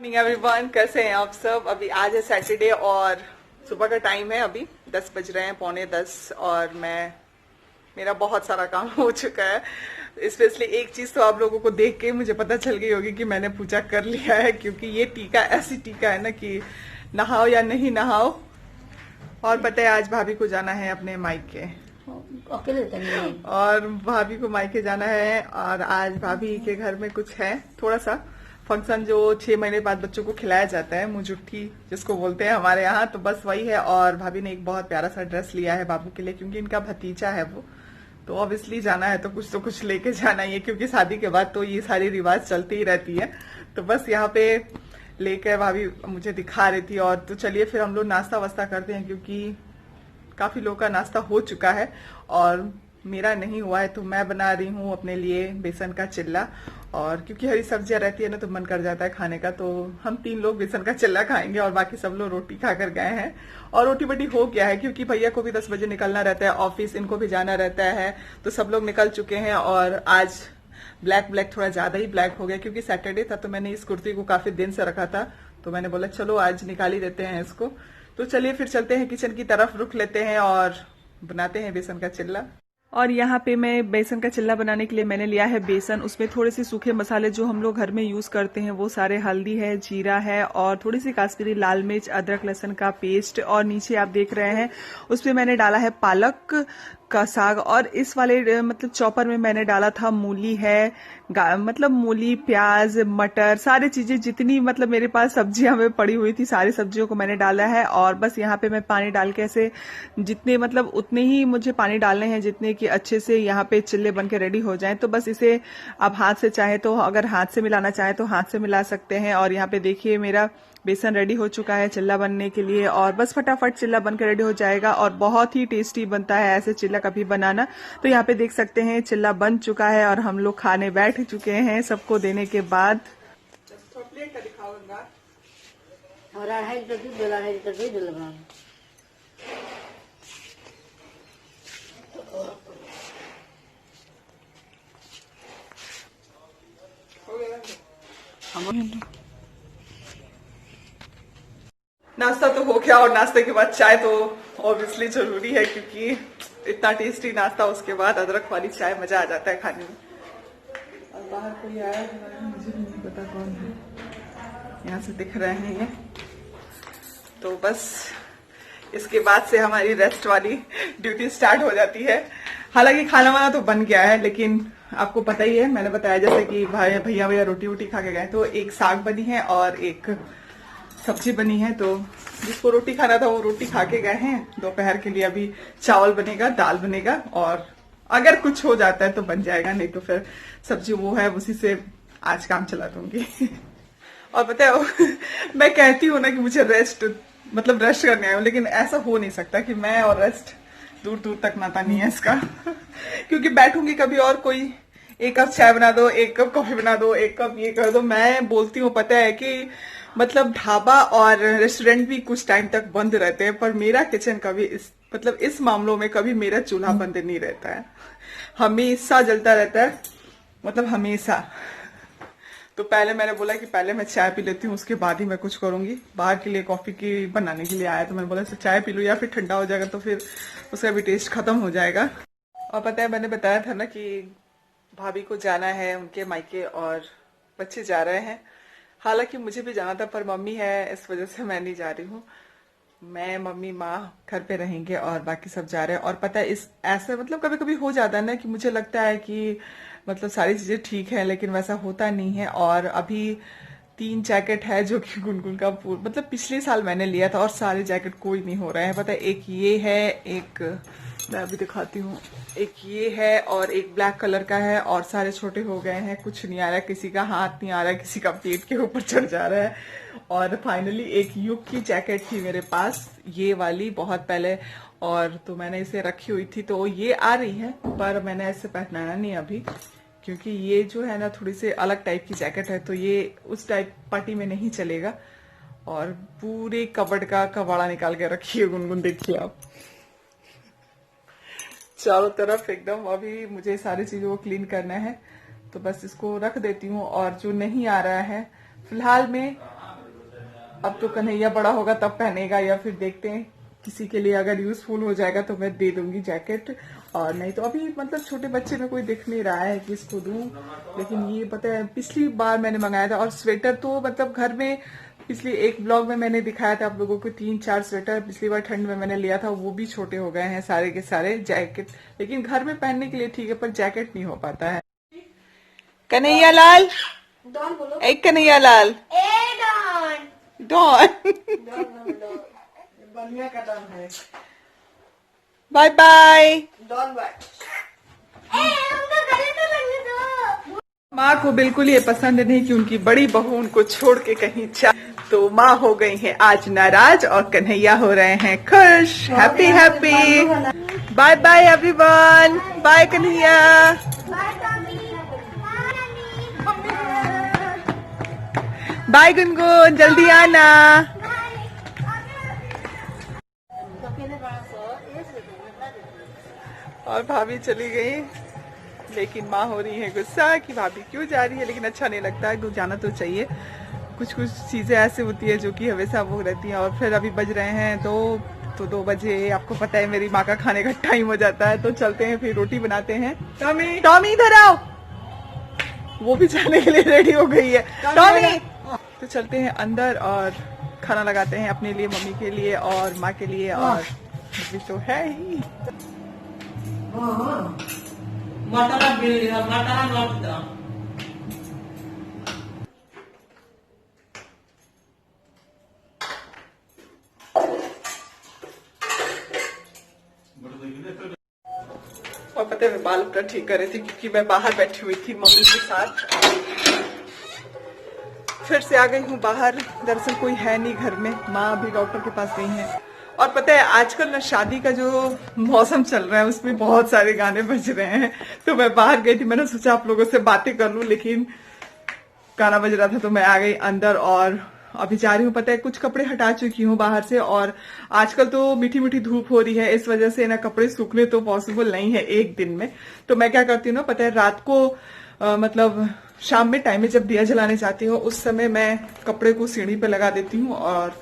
Morning everyone, कैसे हैं आप सब। अभी आज है सैटरडे और सुबह का टाइम है। अभी 10 बज रहे हैं, पौने 10। और मेरा बहुत सारा काम हो चुका है। स्पेशली एक चीज तो आप लोगों को देख के मुझे पता चल गई होगी कि मैंने पूजा कर लिया है, क्योंकि ये टीका ऐसी टीका है ना कि नहाओ या नहीं नहाओ। और पता है आज भाभी को जाना है अपने मायके, और भाभी को मायके जाना है। और आज भाभी के घर में कुछ है थोड़ा सा फंक्शन, जो 6 महीने बाद बच्चों को खिलाया जाता है, मुजुट्ठी जिसको बोलते हैं हमारे यहाँ, तो बस वही है। और भाभी ने एक बहुत प्यारा सा ड्रेस लिया है बाबू के लिए, क्योंकि इनका भतीजा है वो, तो ऑब्वियसली जाना है तो कुछ लेके जाना ही है, क्योंकि शादी के बाद तो ये सारी रिवाज चलती ही रहती है। तो बस यहाँ पे लेकर भाभी मुझे दिखा रही थी। और तो चलिए फिर हम लोग नाश्ता वास्ता करते हैं, क्योंकि काफी लोग का नाश्ता हो चुका है और मेरा नहीं हुआ है। तो मैं बना रही हूँ अपने लिए बेसन का चिल्ला, और क्योंकि हरी सब्जियां रहती है ना तो मन कर जाता है खाने का। तो हम 3 लोग बेसन का चिल्ला खाएंगे और बाकी सब लोग रोटी खाकर गए हैं। और रोटी बटी हो गया है, क्योंकि भैया को भी 10 बजे निकलना रहता है ऑफिस, इनको भी जाना रहता है, तो सब लोग निकल चुके हैं। और आज ब्लैक थोड़ा ज्यादा ही ब्लैक हो गया, क्योंकि सैटरडे था तो मैंने इस कुर्ती को काफी दिन से रखा था, तो मैंने बोला चलो आज निकाल ही देते हैं इसको। तो चलिए फिर चलते हैं किचन की तरफ, रुक लेते हैं और बनाते हैं बेसन का चिल्ला। और यहाँ पे मैं बेसन का चिल्ला बनाने के लिए मैंने लिया है बेसन, उसमें थोड़े से सूखे मसाले जो हम लोग घर में यूज करते हैं वो सारे, हल्दी है, जीरा है, और थोड़ी सी काश्मीरी लाल मिर्च, अदरक लहसुन का पेस्ट, और नीचे आप देख रहे हैं उसमें मैंने डाला है पालक का साग। और इस वाले मतलब चॉपर में मैंने डाला था मूली है, मतलब मूली, प्याज, मटर, सारी चीजें जितनी मतलब मेरे पास सब्जियां में पड़ी हुई थी सारी सब्जियों को मैंने डाला है। और बस यहाँ पे मैं पानी डाल के ऐसे जितने मतलब उतने ही मुझे पानी डालने हैं जितने कि अच्छे से यहाँ पे चिल्ले बन के रेडी हो जाएं। तो बस इसे आप हाथ से चाहे तो, अगर हाथ से मिलाना चाहे तो हाथ से मिला सकते हैं। और यहाँ पे देखिए मेरा बेसन रेडी हो चुका है चिल्ला बनने के लिए, और बस फटाफट चिल्ला बनकर रेडी हो जाएगा। और बहुत ही टेस्टी बनता है ऐसे चिल्ला कभी बनाना। तो यहाँ पे देख सकते हैं चिल्ला बन चुका है और हम लोग खाने बैठ चुके हैं सबको देने के बाद। नाश्ता तो हो गया, और नाश्ते के बाद चाय तो ऑब्वियसली जरूरी है, क्योंकि इतना टेस्टी नाश्ता उसके बाद अदरक वाली चाय, मजा आ जाता है खाने में। और बाहर कोई आया है, मुझे भी नहीं पता कौन है, यहाँ से दिख रहे हैं ये। तो बस इसके बाद से हमारी रेस्ट वाली ड्यूटी स्टार्ट हो जाती है। हालांकि खाना वाना तो बन गया है, लेकिन आपको पता ही है, मैंने बताया जैसे कि भैया रोटी वोटी खा के गए, तो एक साग बनी है और एक सब्जी बनी है। तो जिसको रोटी खाना था वो रोटी खा के गए हैं। दोपहर के लिए अभी चावल बनेगा, दाल बनेगा, और अगर कुछ हो जाता है तो बन जाएगा, नहीं तो फिर सब्जी वो है, उसी से आज काम चला दूंगी। और पता है मैं कहती हूँ ना कि मुझे रेस्ट करने आया हूँ, लेकिन ऐसा हो नहीं सकता कि मैं और रेस्ट दूर दूर तक नाता नहीं है इसका। क्योंकि बैठूंगी कभी और कोई एक कप चाय बना दो, एक कप कॉफी बना दो, एक कप ये कर दो। मैं बोलती हूँ, पता है कि मतलब ढाबा और रेस्टोरेंट भी कुछ टाइम तक बंद रहते हैं, पर मेरा किचन कभी इस मामलों में कभी मेरा चूल्हा बंद नहीं रहता है, हमेशा जलता रहता है, मतलब हमेशा। तो पहले मैंने बोला कि पहले मैं चाय पी लेती हूँ, उसके बाद ही मैं कुछ करूंगी। बाहर के लिए कॉफी की बनाने के लिए आया, तो मैंने बोला चाय पी लूं, या फिर ठंडा हो जाएगा तो फिर उसका भी टेस्ट खत्म हो जाएगा। और पता है मैंने बताया था ना कि भाभी को जाना है उनके मायके और बच्चे जा रहे हैं। हालांकि मुझे भी जाना था, पर मम्मी है इस वजह से मैं नहीं जा रही हूँ। मैं, मम्मी, माँ घर पे रहेंगे और बाकी सब जा रहे हैं। और पता है इस ऐसे मतलब कभी कभी हो जाता है ना कि मुझे लगता है कि मतलब सारी चीजें ठीक है, लेकिन वैसा होता नहीं है। और अभी 3 जैकेट है जो कि गुनगुन का मतलब पिछले साल मैंने लिया था, और सारे जैकेट कोई नहीं हो रहे हैं। पता है एक ये है, एक मैं अभी दिखाती हूँ, एक ये है और एक ब्लैक कलर का है, और सारे छोटे हो गए हैं, कुछ नहीं आ रहा है, किसी का हाथ नहीं आ रहा है, किसी का पेट के ऊपर चढ़ जा रहा है। और फाइनली एक युग की जैकेट थी मेरे पास, ये वाली बहुत पहले, और तो मैंने इसे रखी हुई थी, तो ये आ रही है, पर मैंने इसे पहनाना नहीं अभी, क्योंकि ये जो है ना थोड़ी सी अलग टाइप की जैकेट है, तो ये उस टाइप पार्टी में नहीं चलेगा। और पूरे कबर्ड का कबाड़ा निकाल के रखी है गुनगुन, देखिए आप चारों तरफ एकदम। अभी मुझे सारी चीजों को क्लीन करना है, तो बस इसको रख देती हूँ। और जो नहीं आ रहा है फिलहाल में अब तो कन्हैया बड़ा होगा तब पहनेगा, या फिर देखते हैं किसी के लिए अगर यूजफुल हो जाएगा तो मैं दे दूंगी जैकेट, और नहीं तो अभी मतलब छोटे बच्चे में कोई दिख नहीं रहा है कि इसको दूं। लेकिन ये पता है पिछली बार मैंने मंगाया था, और स्वेटर तो मतलब घर में पिछली एक ब्लॉग में मैंने दिखाया था आप लोगों को 3-4 स्वेटर पिछली बार ठंड में मैंने लिया था, वो भी छोटे हो गए हैं सारे के सारे। जैकेट लेकिन घर में पहनने के लिए ठीक है, पर जैकेट नहीं हो पाता है। कन्हैया लाल, डॉन बोलो। एक कन्हैया लाल, ए डॉन। डॉन बनिया का डॉन है। Bye bye. Don bye. ए उनका गले तो लगने दो। माँ को बिल्कुल ये पसंद नहीं कि उनकी बड़ी बहू उनको छोड़ के कहीं जा, तो माँ हो गई है आज नाराज और कन्हैया हो रहे हैं खुश। Happy happy. Bye bye everyone. Bye Kanhaiya. Bye Tommy. Bye Gungun, जल्दी आना। और भाभी चली गई, लेकिन माँ हो रही है गुस्सा कि भाभी क्यों जा रही है, लेकिन अच्छा नहीं लगता है, जाना तो चाहिए। कुछ कुछ चीजें ऐसी होती है जो कि हमेशा वो रहती हैं। और फिर अभी बज रहे हैं 2, तो 2 बजे आपको पता है मेरी माँ का खाने का टाइम हो जाता है, तो चलते हैं फिर रोटी बनाते हैं। टॉमी, टॉमी इधर आओ, वो भी जाने के लिए रेडी हो गई है। टॉमी, तो चलते हैं अंदर और खाना लगाते हैं अपने लिए, मम्मी के लिए और माँ के लिए, और अभी तो है ही। मटन बिल मटन नोट दो। और पता है मैं बाल अपना ठीक कर रही थी क्योंकि मैं बाहर बैठी हुई थी मम्मी के साथ। फिर से आ गई हूँ बाहर, दरअसल कोई है नहीं घर में, माँ अभी डॉक्टर के पास गई है। और पता है आजकल ना शादी का जो मौसम चल रहा है उसमें बहुत सारे गाने बज रहे हैं, तो मैं बाहर गई थी, मैंने सोचा आप लोगों से बातें कर लूं, लेकिन गाना बज रहा था तो मैं आ गई अंदर और अभी जा रही हूँ। पता है कुछ कपड़े हटा चुकी हूँ बाहर से, और आजकल तो मीठी मीठी धूप हो रही है, इस वजह से ना कपड़े सूखने तो पॉसिबल नहीं है एक दिन में। तो मैं क्या करती हूँ ना, पता है रात को मतलब शाम में टाइम में जब दिया जलाने जाती हूँ उस समय मैं कपड़े को सीढ़ी पे लगा देती हूँ, और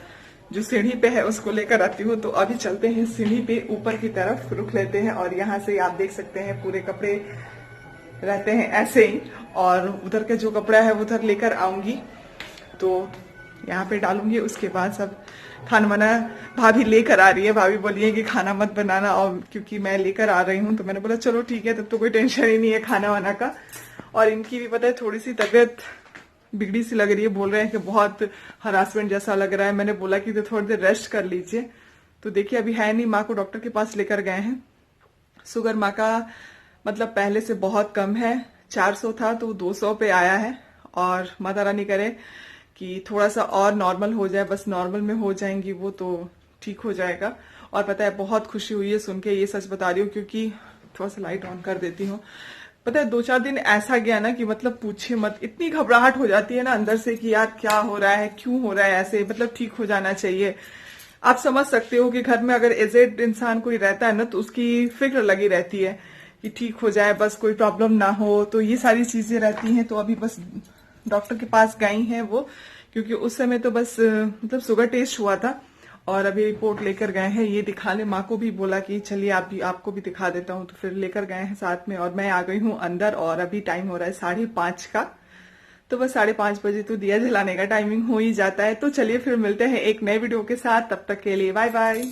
जो सीढ़ी पे है उसको लेकर आती हूँ। तो अभी चलते हैं सीढ़ी पे ऊपर की तरफ, रुक लेते हैं, और यहाँ से आप देख सकते हैं पूरे कपड़े रहते हैं ऐसे ही, और उधर का जो कपड़ा है उधर लेकर आऊंगी तो यहाँ पे डालूंगी। उसके बाद सब खाना बना भाभी लेकर आ रही है, भाभी बोली है कि खाना मत बनाना, और क्योंकि मैं लेकर आ रही हूँ तो मैंने बोला चलो ठीक है, तब तो कोई टेंशन ही नहीं है खाना वाना का। और इनकी भी पता है थोड़ी सी तबीयत बिगड़ी सी लग रही है, बोल रहे हैं कि बहुत हरासमेंट जैसा लग रहा है। मैंने बोला कि तो थोड़ी देर रेस्ट कर लीजिए, तो देखिए अभी है नहीं, माँ को डॉक्टर के पास लेकर गए हैं। शुगर माँ का मतलब पहले से बहुत कम है, 400 था तो 200 पे आया है, और माता रानी करे कि थोड़ा सा और नॉर्मल हो जाए, बस नॉर्मल में हो जाएंगी वो तो ठीक हो जाएगा। और पता है बहुत खुशी हुई है सुन के, ये सच बता रही हूँ, क्योंकि थोड़ा सा लाइट ऑन कर देती हूँ। पता है 2-4 दिन ऐसा गया ना कि मतलब पूछे मत, इतनी घबराहट हो जाती है ना अंदर से कि यार क्या हो रहा है, क्यों हो रहा है ऐसे, मतलब ठीक हो जाना चाहिए। आप समझ सकते हो कि घर में अगर एजेड इंसान कोई रहता है ना तो उसकी फिक्र लगी रहती है कि ठीक हो जाए, बस कोई प्रॉब्लम ना हो, तो ये सारी चीजें रहती हैं। तो अभी बस डॉक्टर के पास गई हैं वो, क्योंकि उस समय तो बस मतलब शुगर टेस्ट हुआ था, और अभी रिपोर्ट लेकर गए हैं ये दिखाने। माँ को भी बोला कि चलिए आपको भी दिखा देता हूँ, तो फिर लेकर गए हैं साथ में, और मैं आ गई हूँ अंदर, और अभी टाइम हो रहा है 5:30 का। तो बस 5:30 बजे तो दिया जलाने का टाइमिंग हो ही जाता है। तो चलिए फिर मिलते हैं एक नए वीडियो के साथ, तब तक के लिए बाय बाय।